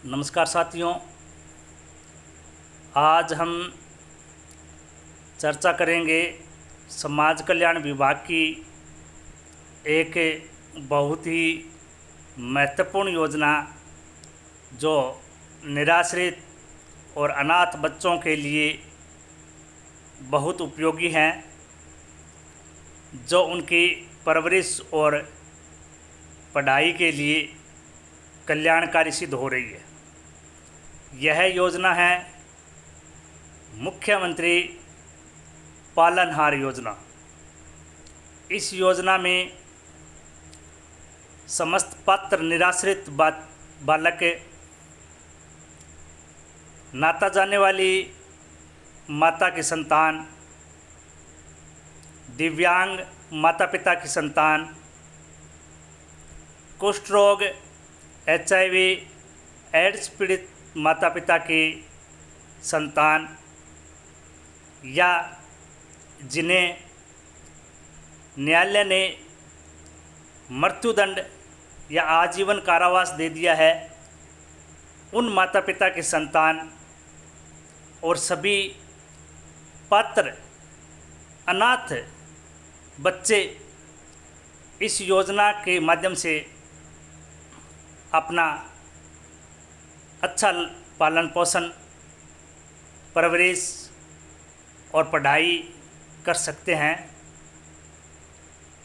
नमस्कार साथियों, आज हम चर्चा करेंगे समाज कल्याण विभाग की एक बहुत ही महत्वपूर्ण योजना जो निराश्रित और अनाथ बच्चों के लिए बहुत उपयोगी हैं, जो उनकी परवरिश और पढ़ाई के लिए कल्याणकारी सिद्ध हो रही है। यह योजना है मुख्यमंत्री पालनहार योजना। इस योजना में समस्त पात्र निराश्रित बालक, नाता जाने वाली माता की संतान, दिव्यांग माता पिता की संतान, कुष्ठ रोग HIV एड्स पीड़ित माता पिता की संतान, या जिन्हें न्यायालय ने मृत्युदंड या आजीवन कारावास दे दिया है, उन माता पिता की संतान और सभी पात्र अनाथ बच्चे इस योजना के माध्यम से अपना अच्छा पालन पोषण, परवरिश और पढ़ाई कर सकते हैं।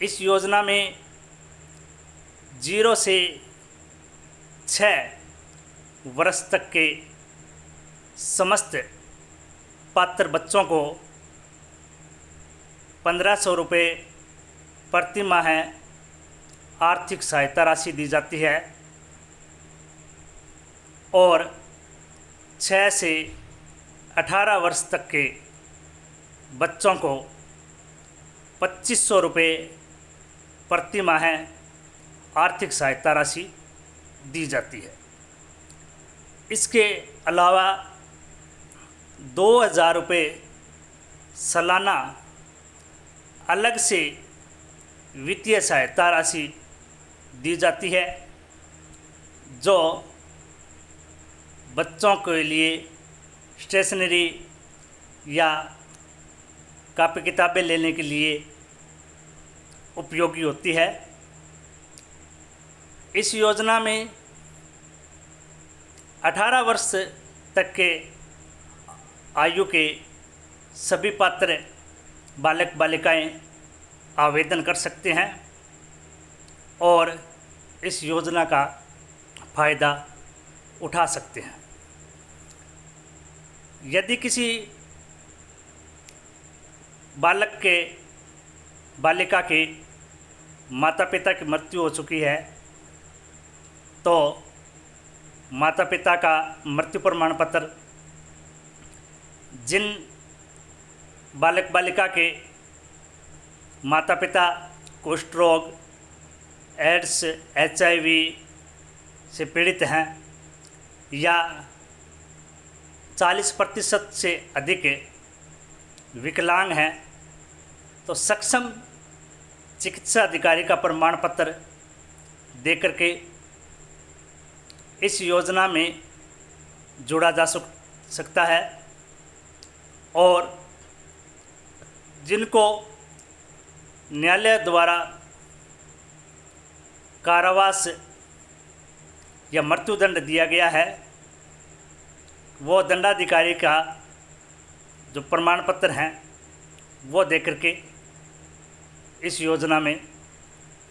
इस योजना में 0 से 6 वर्ष तक के समस्त पात्र बच्चों को 1500 रुपये प्रति माह आर्थिक सहायता राशि दी जाती है और 6 से 18 वर्ष तक के बच्चों को 2500 रुपये प्रति माह आर्थिक सहायता राशि दी जाती है। इसके अलावा 2000 रुपये सालाना अलग से वित्तीय सहायता राशि दी जाती है, जो बच्चों के लिए स्टेशनरी या कापी किताबें लेने के लिए उपयोगी होती है। इस योजना में 18 वर्ष तक के आयु के सभी पात्र बालक बालिकाएं आवेदन कर सकते हैं और इस योजना का फ़ायदा उठा सकते हैं। यदि किसी बालक के बालिका के माता पिता की मृत्यु हो चुकी है, तो माता पिता का मृत्यु प्रमाण पत्र जिन बालक बालिका के माता पिता कुष्ठ रोग, एड्स, HIV से पीड़ित हैं या 40% से अधिक विकलांग हैं, तो सक्षम चिकित्सा अधिकारी का प्रमाण पत्र देकर के इस योजना में जोड़ा जा सकता है। और जिनको न्यायालय द्वारा कारावास या मृत्युदंड दिया गया है, वो दंडाधिकारी का जो प्रमाण पत्र हैं वो देकर के इस योजना में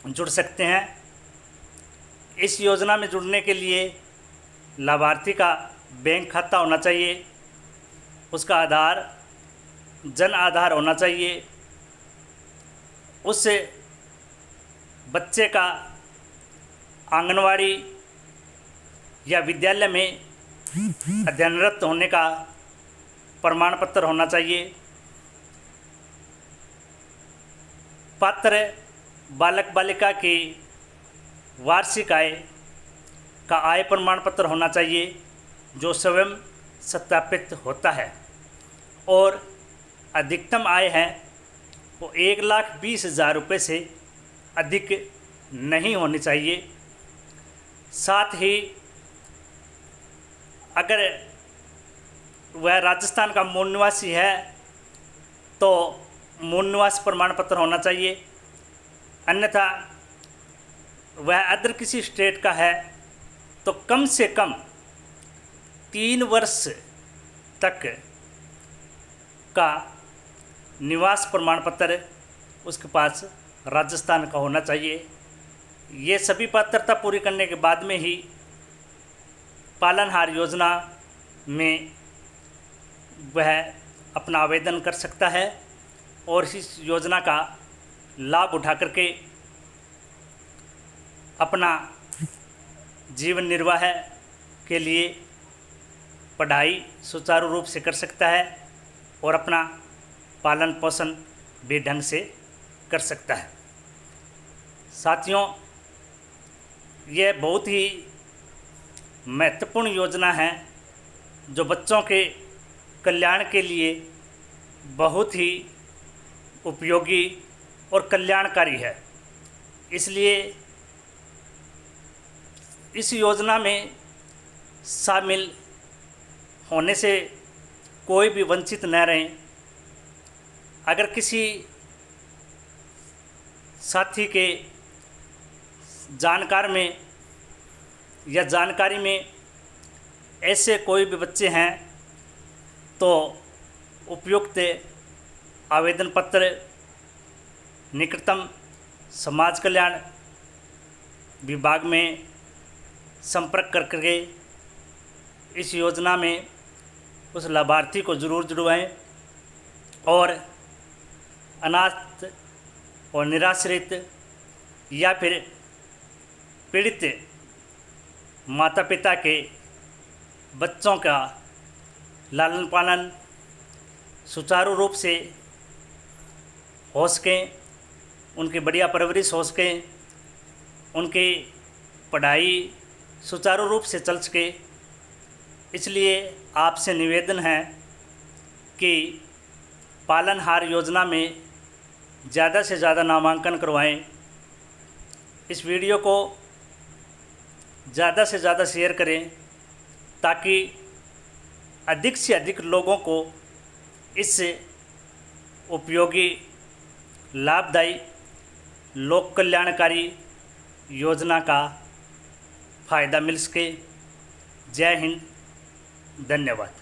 जुड़ सकते हैं। इस योजना में जुड़ने के लिए लाभार्थी का बैंक खाता होना चाहिए, उसका आधार जन आधार होना चाहिए, उस बच्चे का आंगनवाड़ी या विद्यालय में अध्ययनरत होने का प्रमाण पत्र होना चाहिए, पात्र बालक बालिका की वार्षिक आय का आय प्रमाण पत्र होना चाहिए जो स्वयं सत्यापित होता है, और अधिकतम आय है वो 1,20,000 रुपये से अधिक नहीं होनी चाहिए। साथ ही अगर वह राजस्थान का मूल निवासी है तो मूल निवास प्रमाण पत्र होना चाहिए, अन्यथा वह अदर किसी स्टेट का है तो कम से कम 3 वर्ष तक का निवास प्रमाण पत्र उसके पास राजस्थान का होना चाहिए। ये सभी पात्रता पूरी करने के बाद में ही पालनहार योजना में वह अपना आवेदन कर सकता है और इस योजना का लाभ उठा करके अपना जीवन निर्वाह के लिए पढ़ाई सुचारू रूप से कर सकता है और अपना पालन पोषण भी ढंग से कर सकता है। साथियों, यह बहुत ही महत्वपूर्ण योजना है जो बच्चों के कल्याण के लिए बहुत ही उपयोगी और कल्याणकारी है। इसलिए इस योजना में शामिल होने से कोई भी वंचित न रहें। अगर किसी साथी के जानकार में या जानकारी में ऐसे कोई भी बच्चे हैं तो उपयुक्त आवेदन पत्र निकटतम समाज कल्याण विभाग में संपर्क करके इस योजना में उस लाभार्थी को ज़रूर जुड़वाएं और अनाथ और निराश्रित या फिर पीड़ित माता पिता के बच्चों का लालन पालन सुचारू रूप से हो सके, उनकी बढ़िया परवरिश हो सके, उनकी पढ़ाई सुचारू रूप से चल सके। इसलिए आपसे निवेदन है कि पालनहार योजना में ज़्यादा से ज़्यादा नामांकन करवाएं। इस वीडियो को ज़्यादा से ज़्यादा शेयर करें ताकि अधिक से अधिक लोगों को इस उपयोगी लाभदायी लोक कल्याणकारी योजना का फ़ायदा मिल सके। जय हिंद, धन्यवाद।